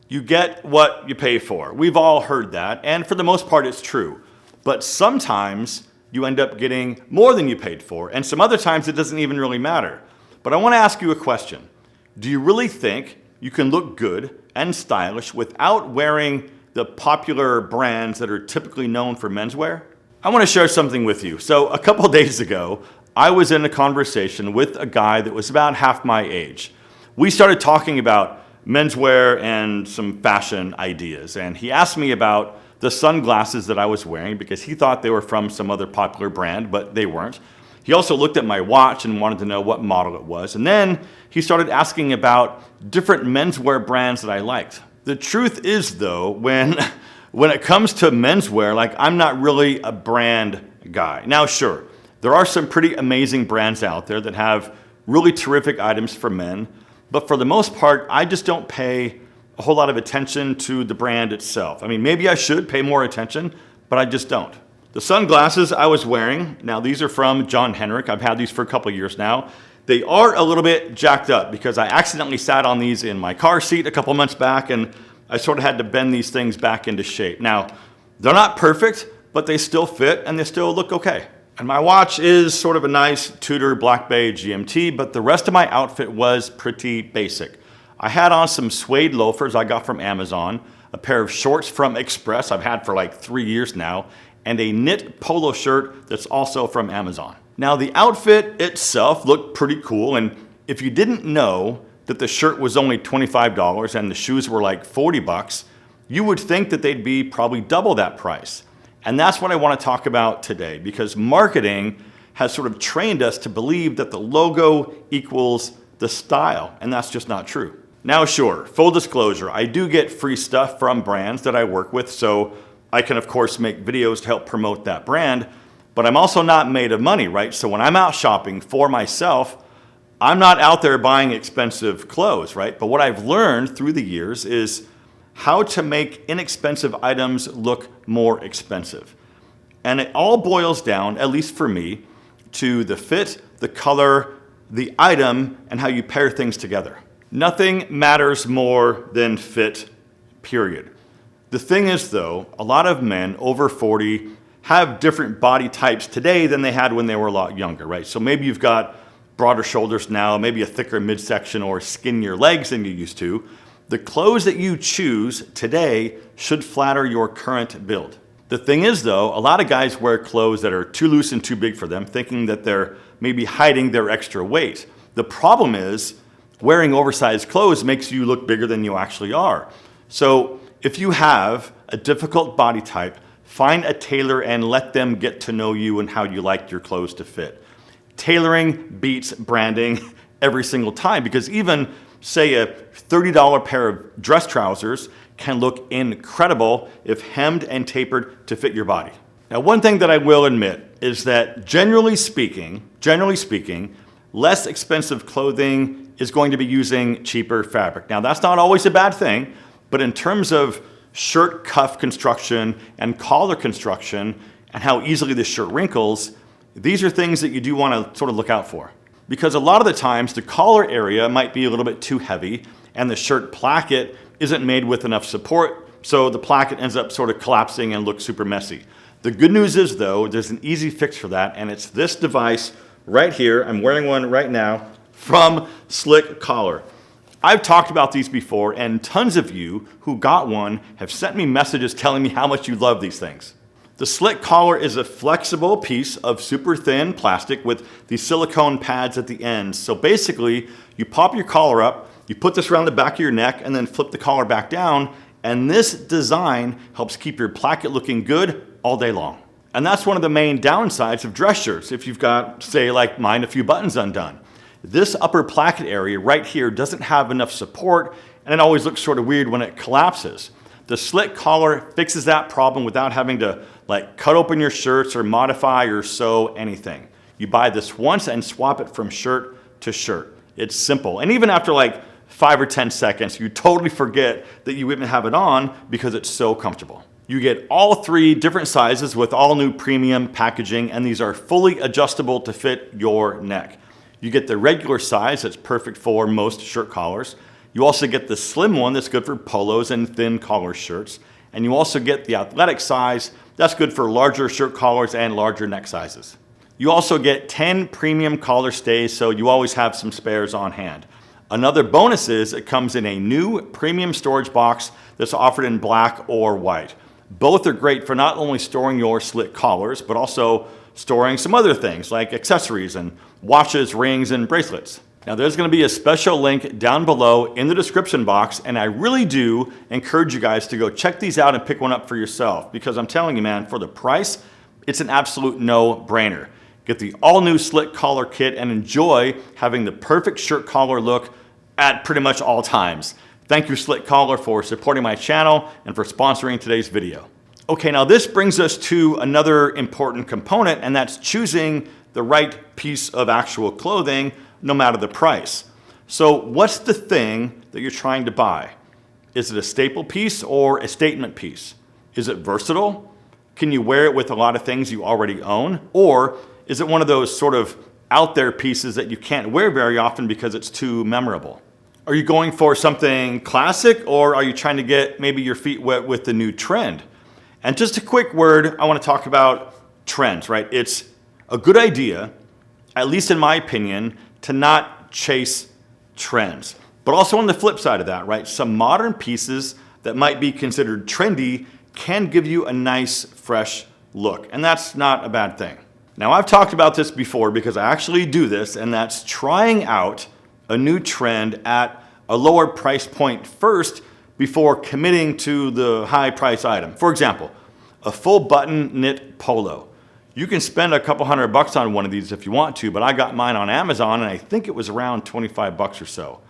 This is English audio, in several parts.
You get what you pay for. We've all heard that, and for the most part it's true. But sometimes you end up getting more than you paid for, and some other times it doesn't even really matter. But I want to ask you a question. Do you really think you can look good and stylish without wearing the popular brands that are typically known for menswear? I want to share something with you. So a couple days ago, I was in a conversation with a guy that was about half my age. We started talking about menswear and some fashion ideas, and he asked me about the sunglasses that I was wearing because he thought they were from some other popular brand, but they weren't. He also looked at my watch and wanted to know what model it was, and then he started asking about different menswear brands that I liked. The truth is though, when it comes to menswear, like, I'm not really a brand guy. Now sure, there are some pretty amazing brands out there that have really terrific items for men, but for the most part, I just don't pay a whole lot of attention to the brand itself. I mean, maybe I should pay more attention, but I just don't. The sunglasses I was wearing, now these are from John Henrik. I've had these for a couple of years now. They are a little bit jacked up because I accidentally sat on these in my car seat a couple months back, and I sort of had to bend these things back into shape. Now, they're not perfect, but they still fit and they still look okay. And my watch is sort of a nice Tudor Black Bay GMT, but the rest of my outfit was pretty basic. I had on some suede loafers I got from Amazon, a pair of shorts from Express I've had for like 3 years now, and a knit polo shirt that's also from Amazon. Now the outfit itself looked pretty cool, and if you didn't know that the shirt was only $25 and the shoes were like $40, you would think that they'd be probably double that price. And that's what I want to talk about today, because marketing has sort of trained us to believe that the logo equals the style, and that's just not true. Now sure, full disclosure, I do get free stuff from brands that I work with, so I can of course make videos to help promote that brand, but I'm also not made of money, right? So when I'm out shopping for myself, I'm not out there buying expensive clothes, right? But what I've learned through the years is how to make inexpensive items look more expensive. And it all boils down, at least for me, to the fit, the color, the item, and how you pair things together. Nothing matters more than fit, period. The thing is though, a lot of men over 40 have different body types today than they had when they were a lot younger, right? So maybe you've got broader shoulders now, maybe a thicker midsection or skinnier legs than you used to. The clothes that you choose today should flatter your current build. The thing is though, a lot of guys wear clothes that are too loose and too big for them, thinking that they're maybe hiding their extra weight. The problem is, wearing oversized clothes makes you look bigger than you actually are. So if you have a difficult body type, find a tailor and let them get to know you and how you like your clothes to fit. Tailoring beats branding every single time, because even say a $30 pair of dress trousers can look incredible if hemmed and tapered to fit your body. Now, one thing that I will admit is that generally speaking, less expensive clothing is going to be using cheaper fabric. Now, that's not always a bad thing, but in terms of shirt cuff construction and collar construction and how easily the shirt wrinkles, these are things that you do want to sort of look out for. Because a lot of the times the collar area might be a little bit too heavy and the shirt placket isn't made with enough support, so the placket ends up sort of collapsing and looks super messy. The good news is though, there's an easy fix for that, and it's this device right here. I'm wearing one right now from Slick Collar. I've talked about these before, and tons of you who got one have sent me messages telling me how much you love these things. The Slick Collar is a flexible piece of super thin plastic with these silicone pads at the ends. So basically, you pop your collar up, you put this around the back of your neck, and then flip the collar back down, and this design helps keep your placket looking good all day long. And that's one of the main downsides of dress shirts if you've got, say like mine, a few buttons undone. This upper placket area right here doesn't have enough support, and it always looks sort of weird when it collapses. The Slick Collar fixes that problem without having to like cut open your shirts or modify or sew anything. You buy this once and swap it from shirt to shirt. It's simple. And even after like 5 or 10 seconds, you totally forget that you even have it on because it's so comfortable. You get all 3 different sizes with all new premium packaging, and these are fully adjustable to fit your neck. You get the regular size that's perfect for most shirt collars. You also get the slim one that's good for polos and thin collar shirts. And you also get the athletic size that's good for larger shirt collars and larger neck sizes. You also get 10 premium collar stays, so you always have some spares on hand. Another bonus is it comes in a new premium storage box that's offered in black or white. Both are great for not only storing your slit collars, but also storing some other things like accessories and watches, rings, and bracelets. Now there's going to be a special link down below in the description box, and I really do encourage you guys to go check these out and pick one up for yourself, because I'm telling you, man, for the price, it's an absolute no-brainer. Get the all-new slit collar kit and enjoy having the perfect shirt collar look at pretty much all times. Thank you, Slit Collar, for supporting my channel and for sponsoring today's video. Okay, now this brings us to another important component, and that's choosing the right piece of actual clothing, no matter the price. So what's the thing that you're trying to buy? Is it a staple piece or a statement piece? Is it versatile? Can you wear it with a lot of things you already own? Or is it one of those sort of out there pieces that you can't wear very often because it's too memorable? Are you going for something classic, or are you trying to get maybe your feet wet with the new trend? And just a quick word, I want to talk about trends, right? It's a good idea, at least in my opinion, to not chase trends. But also on the flip side of that, right? Some modern pieces that might be considered trendy can give you a nice, fresh look. And that's not a bad thing. Now, I've talked about this before because I actually do this, and that's trying out a new trend at a lower price point first before committing to the high price item. For example, a full button knit polo. You can spend a couple $100 on one of these if you want to, but I got mine on Amazon and I think it was around 25 bucks or so.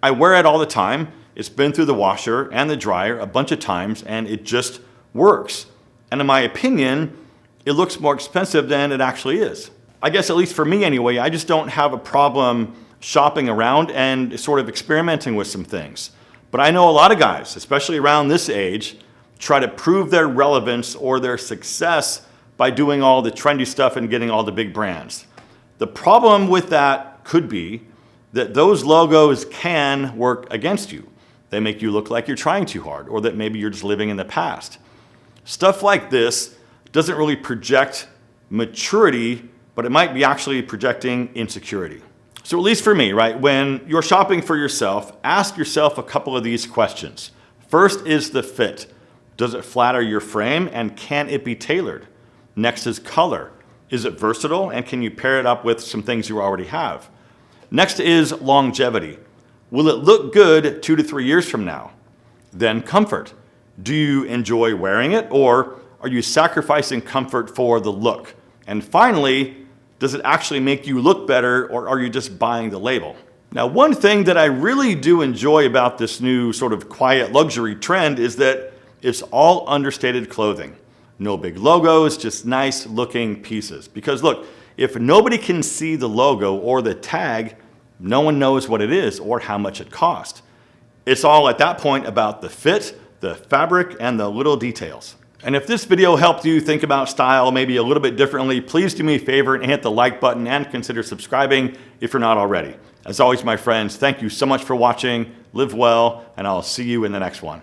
I wear it all the time. It's been through the washer and the dryer a bunch of times, and it just works. And in my opinion, it looks more expensive than it actually is. I guess, at least for me anyway, I just don't have a problem shopping around and sort of experimenting with some things. But I know a lot of guys, especially around this age, try to prove their relevance or their success by doing all the trendy stuff and getting all the big brands. The problem with that could be that those logos can work against you. They make you look like you're trying too hard, or that maybe you're just living in the past. Stuff like this doesn't really project maturity, but it might be actually projecting insecurity. So at least for me, right, when you're shopping for yourself, ask yourself a couple of these questions. First is the fit. Does it flatter your frame, and can it be tailored? Next is color. Is it versatile, and can you pair it up with some things you already have? Next is longevity. Will it look good 2 to 3 years from now? Then comfort. Do you enjoy wearing it, or are you sacrificing comfort for the look? And finally, does it actually make you look better, or are you just buying the label? Now, one thing that I really do enjoy about this new sort of quiet luxury trend is that it's all understated clothing. No big logos, just nice looking pieces. Because look, if nobody can see the logo or the tag, no one knows what it is or how much it cost. It's all at that point about the fit, the fabric, and the little details. And if this video helped you think about style maybe a little bit differently, please do me a favor and hit the like button and consider subscribing if you're not already. As always, my friends, thank you so much for watching. Live well, and I'll see you in the next one.